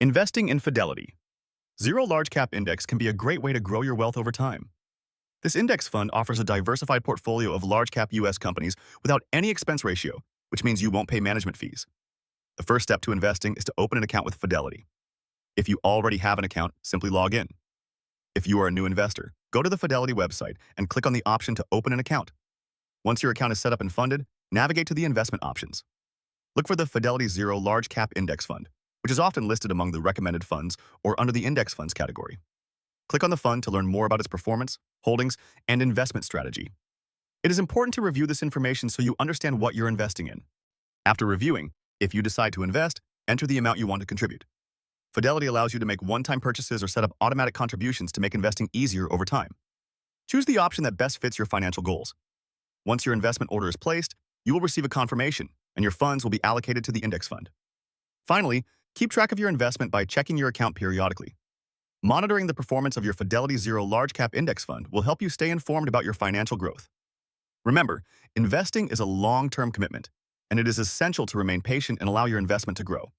Investing in Fidelity. Zero Large Cap Index can be a great way to grow your wealth over time. This index fund offers a diversified portfolio of large cap US companies without any expense ratio, which means you won't pay management fees. The first step to investing is to open an account with Fidelity. If you already have an account, simply log in. If you are a new investor, go to the Fidelity website and click on the option to open an account. Once your account is set up and funded, navigate to the investment options. Look for the Fidelity Zero Large Cap Index Fund, which is often listed among the recommended funds or under the index funds category. Click on the fund to learn more about its performance, holdings, and investment strategy. It is important to review this information so you understand what you're investing in. After reviewing, if you decide to invest, enter the amount you want to contribute. Fidelity allows you to make one-time purchases or set up automatic contributions to make investing easier over time. Choose the option that best fits your financial goals. Once your investment order is placed, you will receive a confirmation, and your funds will be allocated to the index fund. Finally, keep track of your investment by checking your account periodically. Monitoring the performance of your Fidelity Zero Large Cap Index Fund will help you stay informed about your financial growth. Remember, investing is a long-term commitment, and it is essential to remain patient and allow your investment to grow.